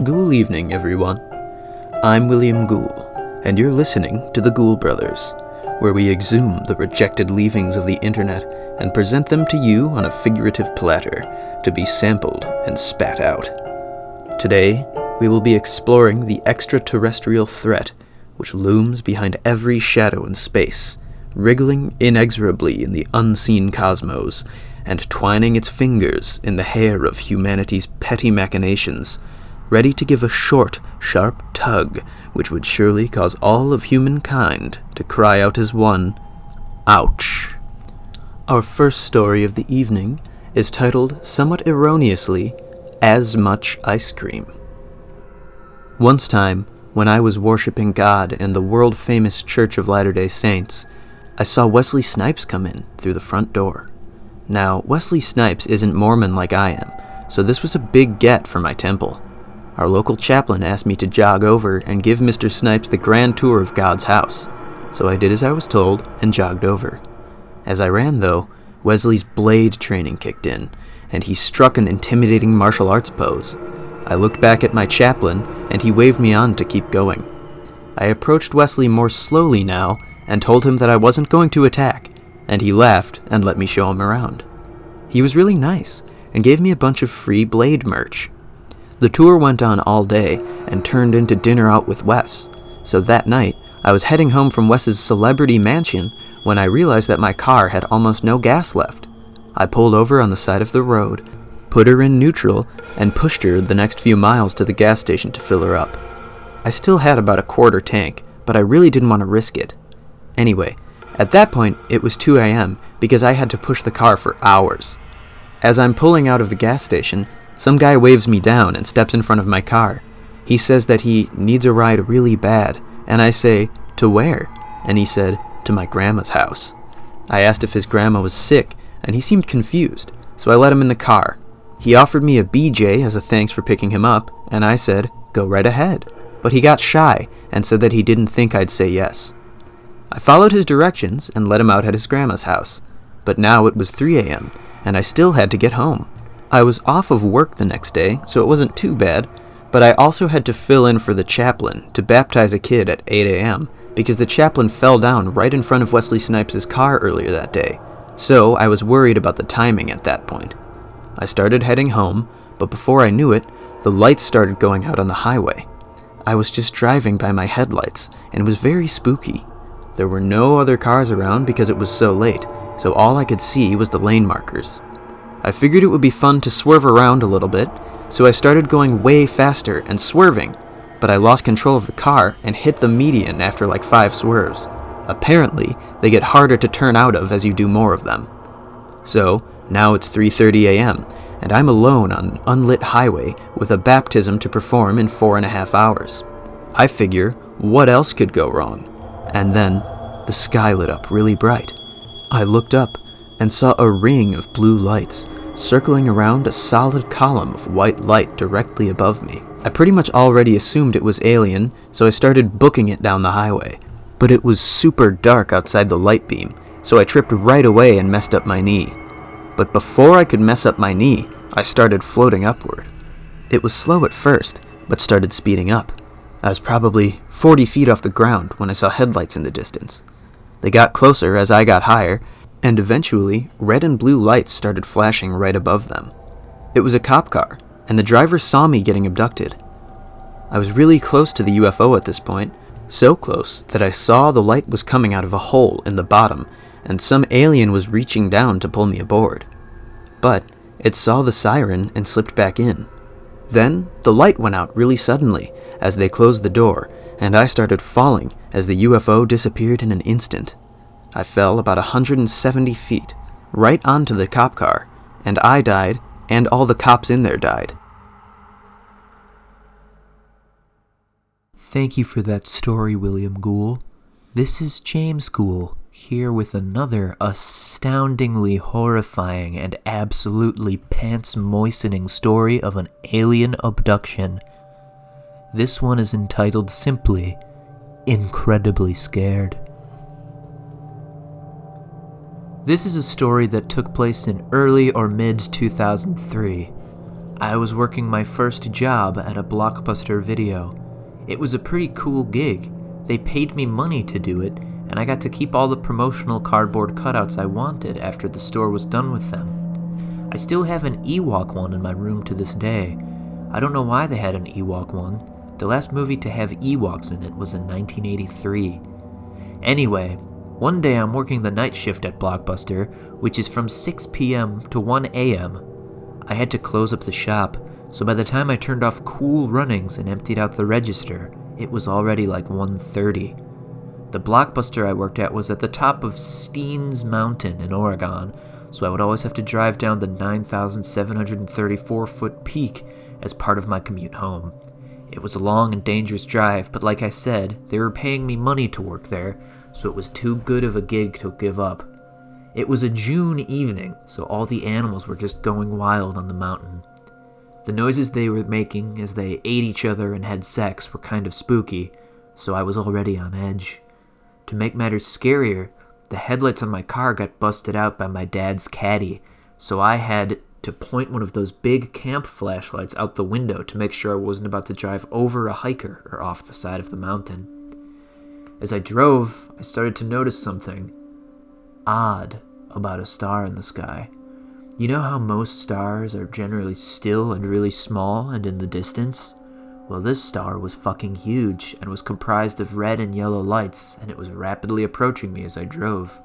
Ghoul evening, everyone. I'm William Ghoul, and you're listening to the Ghoul Brothers, where we exhume the rejected leavings of the internet and present them to you on a figurative platter to be sampled and spat out. Today, we will be exploring the extraterrestrial threat which looms behind every shadow in space, wriggling inexorably in the unseen cosmos, and twining its fingers in the hair of humanity's petty machinations, ready to give a short, sharp tug which would surely cause all of humankind to cry out as one, ouch. Our first story of the evening is titled, somewhat erroneously, As Much Ice Cream. Once time, when I was worshipping God in the world-famous Church of Latter-day Saints, I saw Wesley Snipes come in through the front door. Now, Wesley Snipes isn't Mormon like I am, so this was a big get for my temple. Our local chaplain asked me to jog over and give Mr. Snipes the grand tour of God's house, so I did as I was told and jogged over. As I ran, though, Wesley's blade training kicked in, and he struck an intimidating martial arts pose. I looked back at my chaplain, and he waved me on to keep going. I approached Wesley more slowly now, and told him that I wasn't going to attack, and he laughed and let me show him around. He was really nice, and gave me a bunch of free blade merch. The tour went on all day, and turned into dinner out with Wes, so that night, I was heading home from Wes's celebrity mansion when I realized that my car had almost no gas left. I pulled over on the side of the road, put her in neutral, and pushed her the next few miles to the gas station to fill her up. I still had about a quarter tank, but I really didn't want to risk it. Anyway, at that point, it was 2 a.m. because I had to push the car for hours. As I'm pulling out of the gas station, some guy waves me down and steps in front of my car. He says that he needs a ride really bad, and I say, to where? And he said, to my grandma's house. I asked if his grandma was sick, and he seemed confused, so I let him in the car. He offered me a BJ as a thanks for picking him up, and I said, go right ahead. But he got shy and said that he didn't think I'd say yes. I followed his directions and let him out at his grandma's house, but now it was 3 a.m., and I still had to get home. I was off of work the next day, so it wasn't too bad, but I also had to fill in for the chaplain to baptize a kid at 8 a.m. because the chaplain fell down right in front of Wesley Snipes' car earlier that day, so I was worried about the timing at that point. I started heading home, but before I knew it, the lights started going out on the highway. I was just driving by my headlights, and it was very spooky. There were no other cars around because it was so late, so all I could see was the lane markers. I figured it would be fun to swerve around a little bit, so I started going way faster and swerving, but I lost control of the car and hit the median after like 5 swerves. Apparently, they get harder to turn out of as you do more of them. So, now it's 3:30 a.m., and I'm alone on an unlit highway with a baptism to perform in 4.5 hours. I figure, what else could go wrong? And then, the sky lit up really bright. I looked up and saw a ring of blue lights circling around a solid column of white light directly above me. I pretty much already assumed it was alien, so I started booking it down the highway. But it was super dark outside the light beam, so I tripped right away and messed up my knee. But before I could mess up my knee, I started floating upward. It was slow at first, but started speeding up. I was probably 40 feet off the ground when I saw headlights in the distance. They got closer as I got higher, and eventually, red and blue lights started flashing right above them. It was a cop car, and the driver saw me getting abducted. I was really close to the UFO at this point, so close that I saw the light was coming out of a hole in the bottom, and some alien was reaching down to pull me aboard. But it saw the siren and slipped back in. Then, the light went out really suddenly as they closed the door, and I started falling as the UFO disappeared in an instant. I fell about 170 feet, right onto the cop car, and I died, and all the cops in there died. Thank you for that story, William Ghoul. This is James Ghoul, here with another astoundingly horrifying and absolutely pants-moistening story of an alien abduction. This one is entitled simply, Incredibly Scared. This is a story that took place in early or mid-2003. I was working my first job at a Blockbuster Video. It was a pretty cool gig. They paid me money to do it, and I got to keep all the promotional cardboard cutouts I wanted after the store was done with them. I still have an Ewok one in my room to this day. I don't know why they had an Ewok one. The last movie to have Ewoks in it was in 1983. Anyway, one day I'm working the night shift at Blockbuster, which is from 6 p.m. to 1 a.m. I had to close up the shop, so by the time I turned off Cool Runnings and emptied out the register, it was already like 1:30. The Blockbuster I worked at was at the top of Steens Mountain in Oregon, so I would always have to drive down the 9,734-foot peak as part of my commute home. It was a long and dangerous drive, but like I said, they were paying me money to work there, so it was too good of a gig to give up. It was a June evening, so all the animals were just going wild on the mountain. The noises they were making as they ate each other and had sex were kind of spooky, so I was already on edge. To make matters scarier, the headlights on my car got busted out by my dad's caddy, so I had to point one of those big camp flashlights out the window to make sure I wasn't about to drive over a hiker or off the side of the mountain. As I drove, I started to notice something odd about a star in the sky. You know how most stars are generally still and really small and in the distance? Well, this star was fucking huge and was comprised of red and yellow lights, and it was rapidly approaching me as I drove.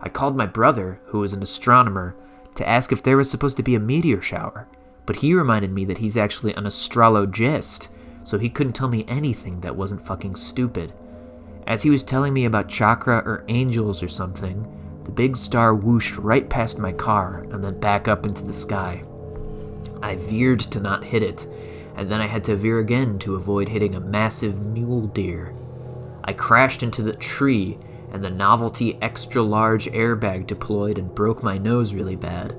I called my brother, who was an astronomer, to ask if there was supposed to be a meteor shower, but he reminded me that he's actually an astrologist, so he couldn't tell me anything that wasn't fucking stupid. As he was telling me about chakra or angels or something, the big star whooshed right past my car and then back up into the sky. I veered to not hit it, and then I had to veer again to avoid hitting a massive mule deer. I crashed into the tree, and the novelty extra-large airbag deployed and broke my nose really bad.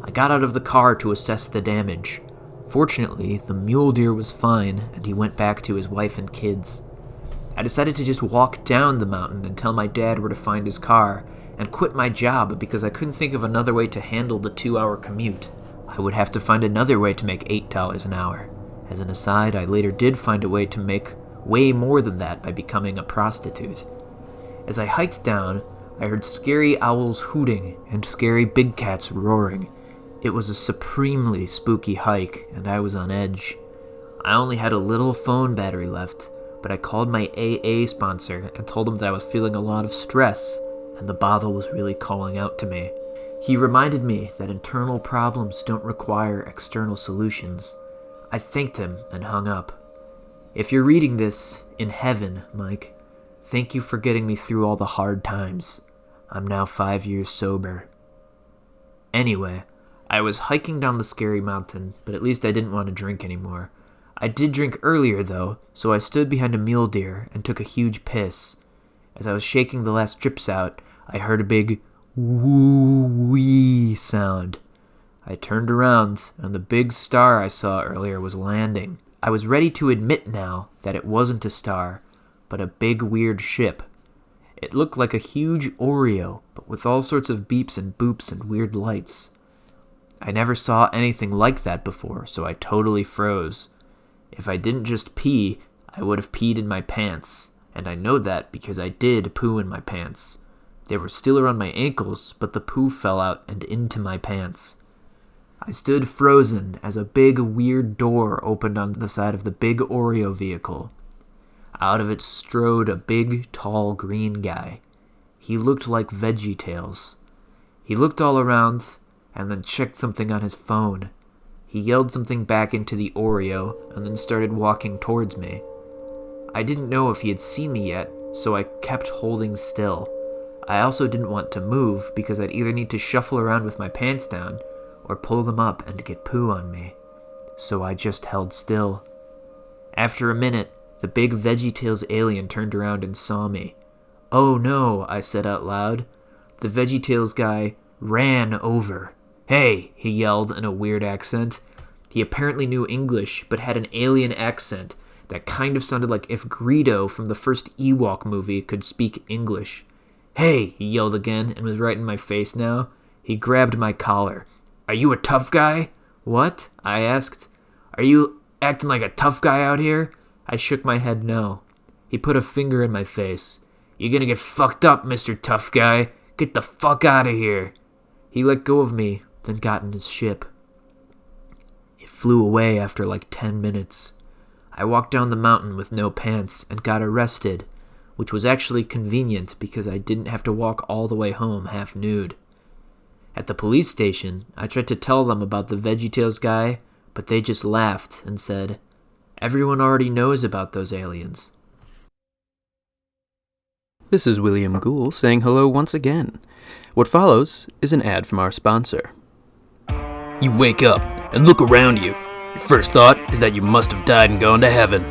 I got out of the car to assess the damage. Fortunately, the mule deer was fine, and he went back to his wife and kids. I decided to just walk down the mountain and tell my dad where to find his car, and quit my job because I couldn't think of another way to handle the 2-hour commute. I would have to find another way to make $8 an hour. As an aside, I later did find a way to make way more than that by becoming a prostitute. As I hiked down, I heard scary owls hooting and scary big cats roaring. It was a supremely spooky hike, and I was on edge. I only had a little phone battery left, but I called my AA sponsor and told him that I was feeling a lot of stress, and the bottle was really calling out to me. He reminded me that internal problems don't require external solutions. I thanked him and hung up. If you're reading this, in heaven, Mike, thank you for getting me through all the hard times. I'm now 5 years sober. Anyway, I was hiking down the scary mountain, but at least I didn't want to drink anymore. I did drink earlier, though, so I stood behind a mule deer and took a huge piss. As I was shaking the last drips out, I heard a big woo-wee sound. I turned around, and the big star I saw earlier was landing. I was ready to admit now that it wasn't a star, but a big weird ship. It looked like a huge Oreo, but with all sorts of beeps and boops and weird lights. I never saw anything like that before, so I totally froze. If I didn't just pee, I would have peed in my pants, and I know that because I did poo in my pants. They were still around my ankles, but the poo fell out and into my pants. I stood frozen as a big weird door opened on the side of the big Oreo vehicle. Out of it strode a big, tall, green guy. He looked like VeggieTales. He looked all around, and then checked something on his phone. He yelled something back into the Oreo, and then started walking towards me. I didn't know if he had seen me yet, so I kept holding still. I also didn't want to move, because I'd either need to shuffle around with my pants down, or pull them up and get poo on me. So I just held still. After a minute, the big VeggieTales alien turned around and saw me. "Oh no," I said out loud. The VeggieTales guy ran over. "Hey," he yelled in a weird accent. He apparently knew English, but had an alien accent that kind of sounded like if Greedo from the first Ewok movie could speak English. "Hey," he yelled again and was right in my face now. He grabbed my collar. "Are you a tough guy?" "What?" I asked. "Are you acting like a tough guy out here?" I shook my head no. He put a finger in my face. "You're gonna get fucked up, Mr. Tough Guy. Get the fuck out of here." He let go of me, then got in his ship. It flew away after like 10 minutes. I walked down the mountain with no pants and got arrested, which was actually convenient because I didn't have to walk all the way home half nude. At the police station, I tried to tell them about the VeggieTales guy, but they just laughed and said, "Everyone already knows about those aliens." This is William Ghoul saying hello once again. What follows is an ad from our sponsor. You wake up and look around you. Your first thought is that you must have died and gone to heaven.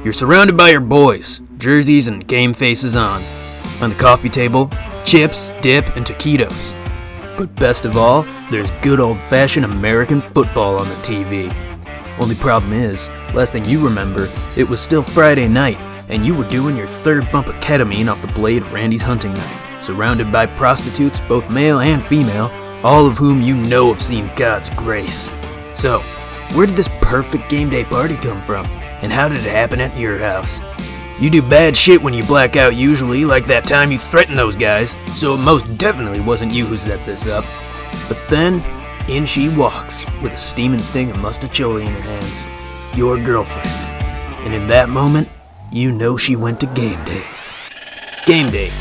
You're surrounded by your boys, jerseys and game faces on. On the coffee table, chips, dip, and taquitos. But best of all, there's good old-fashioned American football on the TV. Only problem is, last thing you remember, it was still Friday night, and you were doing your third bump of ketamine off the blade of Randy's hunting knife, surrounded by prostitutes, both male and female, all of whom you know have seen God's grace. So, where did this perfect game day party come from? And how did it happen at your house? You do bad shit when you black out usually, like that time you threatened those guys, so it most definitely wasn't you who set this up. But then, in she walks, with a steaming thing of mustacholi in her hands. Your girlfriend. And in that moment, you know she went to Game Days. Game Days,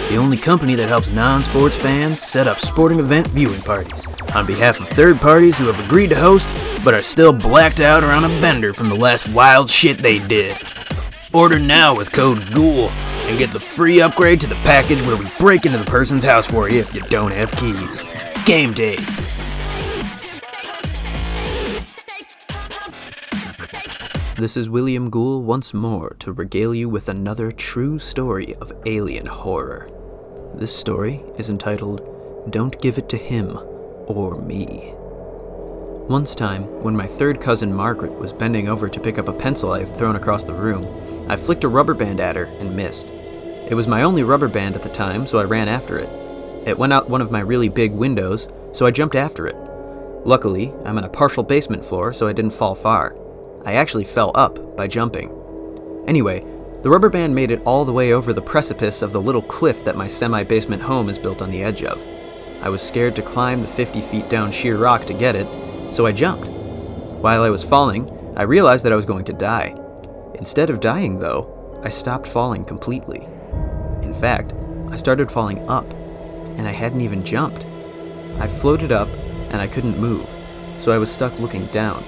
the only company that helps non-sports fans set up sporting event viewing parties on behalf of third parties who have agreed to host but are still blacked out or on a bender from the last wild shit they did. Order now with code GHOUL and get the free upgrade to the package where we break into the person's house for you if you don't have keys. Game Days. This is William Ghoul once more to regale you with another true story of alien horror. This story is entitled, Don't Give It to Him or Me. Once time, when my third cousin Margaret was bending over to pick up a pencil I had thrown across the room, I flicked a rubber band at her and missed. It was my only rubber band at the time, so I ran after it. It went out one of my really big windows, so I jumped after it. Luckily, I'm on a partial basement floor, so I didn't fall far. I actually fell up by jumping. Anyway, the rubber band made it all the way over the precipice of the little cliff that my semi-basement home is built on the edge of. I was scared to climb the 50 feet down sheer rock to get it, so I jumped. While I was falling, I realized that I was going to die. Instead of dying, though, I stopped falling completely. In fact, I started falling up, and I hadn't even jumped. I floated up, and I couldn't move, so I was stuck looking down.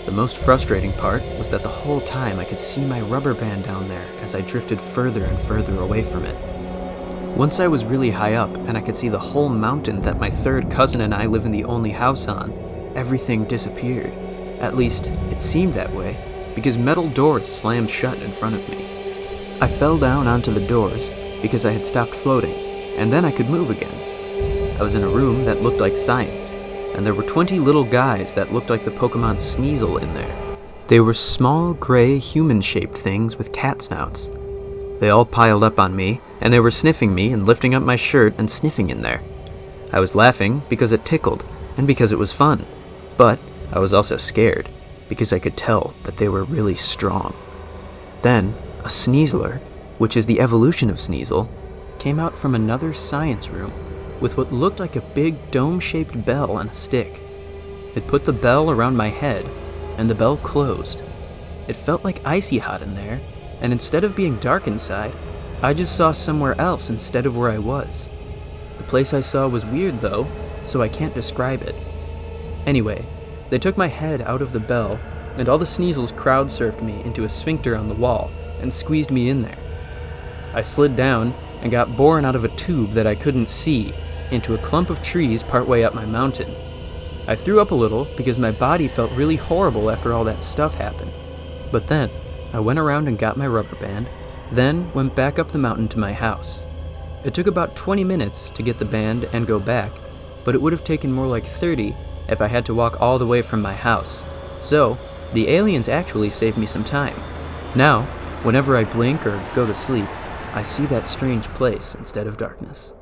The most frustrating part was that the whole time I could see my rubber band down there as I drifted further and further away from it. Once I was really high up, and I could see the whole mountain that my third cousin and I live in the only house on, everything disappeared. At least, it seemed that way, because metal doors slammed shut in front of me. I fell down onto the doors because I had stopped floating, and then I could move again. I was in a room that looked like science, and there were 20 little guys that looked like the Pokemon Sneasel in there. They were small, gray, human-shaped things with cat snouts. They all piled up on me, and they were sniffing me and lifting up my shirt and sniffing in there. I was laughing because it tickled, and because it was fun. But I was also scared, because I could tell that they were really strong. Then, a Sneasler, which is the evolution of Sneasel, came out from another science room with what looked like a big dome-shaped bell on a stick. It put the bell around my head, and the bell closed. It felt like icy hot in there, and instead of being dark inside, I just saw somewhere else instead of where I was. The place I saw was weird though, so I can't describe it. Anyway, they took my head out of the bell, and all the Sneasels crowd-surfed me into a sphincter on the wall and squeezed me in there. I slid down and got borne out of a tube that I couldn't see into a clump of trees partway up my mountain. I threw up a little because my body felt really horrible after all that stuff happened. But then, I went around and got my rubber band, then went back up the mountain to my house. It took about 20 minutes to get the band and go back, but it would have taken more like 30 if I had to walk all the way from my house. So, the aliens actually saved me some time. Now, whenever I blink or go to sleep, I see that strange place instead of darkness.